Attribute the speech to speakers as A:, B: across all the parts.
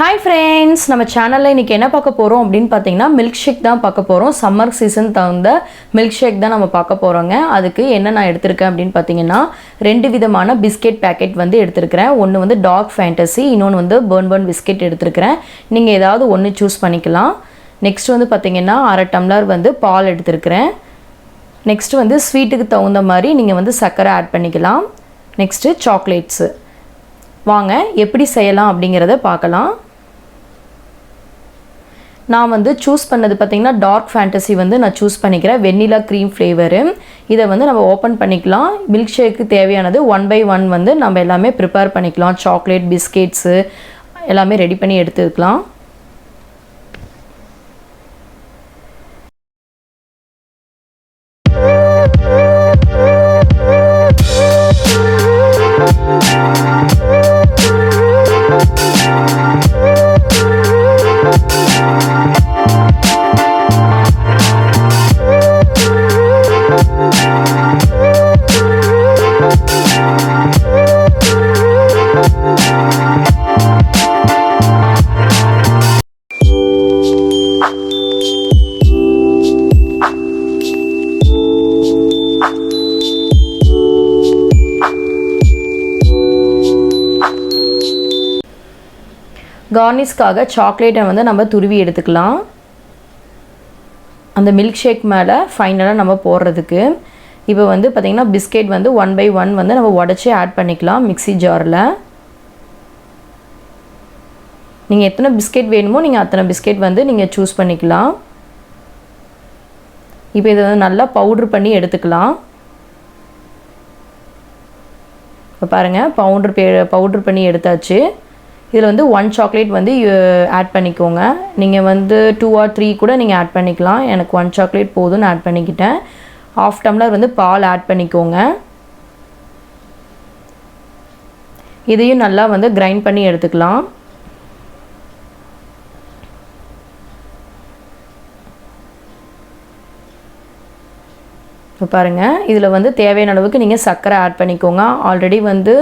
A: Hi friends, நம்ம சேனல்ல இன்னைக்கு என்ன பார்க்க போறோம் அப்படினு பாத்தீங்கன்னா மில்க் ஷேக் தான் பார்க்க போறோம். சம்மர் சீசன் தகுந்த மில்க் ஷேக் தான் நம்ம பார்க்க போறோங்க. அதுக்கு என்ன நான் எடுத்துர்க்கேன் அப்படினு பாத்தீங்கன்னா ரெண்டு விதமான பிஸ்கட் பாக்கெட் வந்து எடுத்துர்க்கேன். ஒன்னு வந்து டார்க் ஃபேண்டசி, இன்னொன்னு வந்து பர்ன் பிஸ்கட் எடுத்துர்க்கேன். நீங்க ஏதாவது ஒன்னு சூஸ் பண்ணிக்கலாம். நெக்ஸ்ட் வந்து பாத்தீங்கன்னா 1/2 டம்ளர் வந்து பால் எடுத்துர்க்கேன். நெக்ஸ்ட் வந்து ஸ்வீட்டுக்கு தகுந்த மாதிரி நீங்க வந்து சக்கரை ஆட் பண்ணிக்கலாம். Next chocolates. வாங்க எப்படி செய்யலாம் அப்படிங்கறத பார்க்கலாம். நான் வந்து சூஸ் பண்ணது பாத்தீங்கன்னா டார்க் ஃபேண்டசி வந்து நான் சூஸ் பண்ணிக்கிறேன். வெண்ணிலா க்ரீம் ஃப்ளேவர். இத வந்து நம்ம ஓபன் பண்ணிக்கலாம். மில்க் ஷேக்கு தேவையானது 1 by 1 வந்து நம்ம எல்லாமே prepare பண்ணிக்கலாம். சாக்லேட், பிஸ்கட்ஸ் எல்லாமே ரெடி பண்ணி எடுத்துக்கலாம். கார்னிஷ்காக சாக்லேட்டை வந்து நம்ம துருவி எடுத்துக்கலாம். அந்த மில்க் ஷேக் மேலே ஃபைனலாக நம்ம போடுறதுக்கு. இப்போ வந்து பார்த்திங்கன்னா பிஸ்கெட் வந்து 1 by 1 வந்து நம்ம உடச்சி ஆட் பண்ணிக்கலாம் மிக்ஸி ஜாரில். நீங்கள் எத்தனை பிஸ்கெட் வேணுமோ நீங்கள் அத்தனை பிஸ்கெட் வந்து நீங்கள் சூஸ் பண்ணிக்கலாம். இப்போ இதை வந்து நல்லா பவுட்ரு பண்ணி எடுத்துக்கலாம். இப்போ பாருங்கள் பவுட்ரு பண்ணி எடுத்தாச்சு. இதில் வந்து 1 சாக்லேட் வந்து ஆட் பண்ணிக்கோங்க. நீங்கள் வந்து 2 or 3 கூட நீங்கள் ஆட் பண்ணிக்கலாம். எனக்கு 1 சாக்லேட் போதும்னு ஆட் பண்ணிக்கிட்டேன். 1/2 டம்ளர் வந்து பால் ஆட் பண்ணிக்கோங்க. இதையும் நல்லா வந்து கிரைண்ட் பண்ணி எடுத்துக்கலாம். இப்போ பாருங்கள், இதில் வந்து தேவையான அளவுக்கு நீங்கள் சர்க்கரை ஆட் பண்ணிக்கோங்க. ஆல்ரெடி வந்து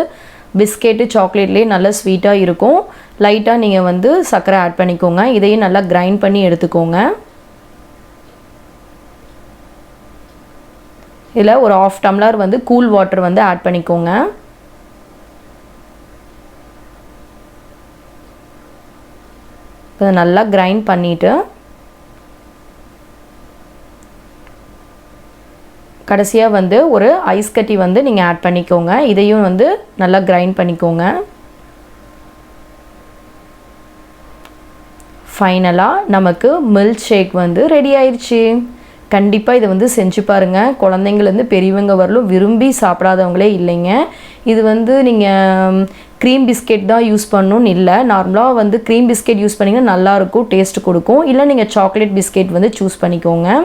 A: பிஸ்கெட்டு சாக்லேட்லேயே நல்லா ஸ்வீட்டாக இருக்கும். லைட்டாக நீங்கள் வந்து சர்க்கரை ஆட் பண்ணிக்கோங்க. இதையும் நல்லா கிரைண்ட் பண்ணி எடுத்துக்கோங்க. இதில் ஒரு 1/2 டம்ளர் வந்து கூல் வாட்டர் வந்து ஆட் பண்ணிக்கோங்க. இப்போ நல்லா கிரைண்ட் பண்ணிவிட்டு கடைசியாக வந்து ஒரு ஐஸ் கட்டி வந்து நீங்கள் ஆட் பண்ணிக்கோங்க. இதையும் வந்து நல்லா கிரைண்ட் பண்ணிக்கோங்க. ஃபைனலாக நமக்கு மில்க் ஷேக் வந்து ரெடி ஆயிடுச்சு. கண்டிப்பாக இதை வந்து செஞ்சு பாருங்கள். குழந்தைங்கள்லேருந்து பெரியவங்க வரலும் விரும்பி சாப்பிடாதவங்களே இல்லைங்க. இது வந்து நீங்கள் க்ரீம் பிஸ்கெட் தான் யூஸ் பண்ணணும்னு இல்லை. நார்மலாக வந்து க்ரீம் பிஸ்கெட் யூஸ் பண்ணிங்கன்னா நல்லாயிருக்கும், டேஸ்ட் கொடுக்கும். இல்லை நீங்கள் சாக்லேட் பிஸ்கெட் வந்து சூஸ் பண்ணிக்கோங்க.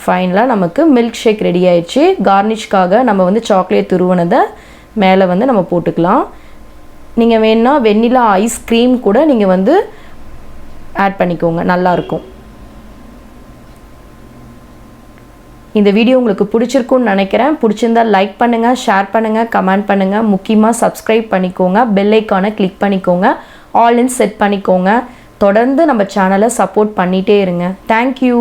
A: ஃபைனலாக நமக்கு மில்க் ஷேக் ரெடி ஆயிடுச்சு. கார்னிஷ்காக நம்ம வந்து சாக்லேட் துருவனதை மேலே வந்து நம்ம போட்டுக்கலாம். நீங்கள் வேணுன்னா வெண்ணிலா ஐஸ்கிரீம் கூட நீங்கள் வந்து ஆட் பண்ணிக்கோங்க, நல்லாயிருக்கும். இந்த வீடியோ உங்களுக்கு பிடிச்சிருக்குன்னு நினைக்கிறேன். பிடிச்சிருந்தா லைக் பண்ணுங்கள், ஷேர் பண்ணுங்கள், கமெண்ட் பண்ணுங்கள். முக்கியமாக சப்ஸ்கிரைப் பண்ணிக்கோங்க. பெல் ஐக்கானை கிளிக் பண்ணிக்கோங்க. ஆல் இன் செட் பண்ணிக்கோங்க. தொடர்ந்து நம்ம சேனலை சப்போர்ட் பண்ணிகிட்டே இருங்க. தேங்க்யூ.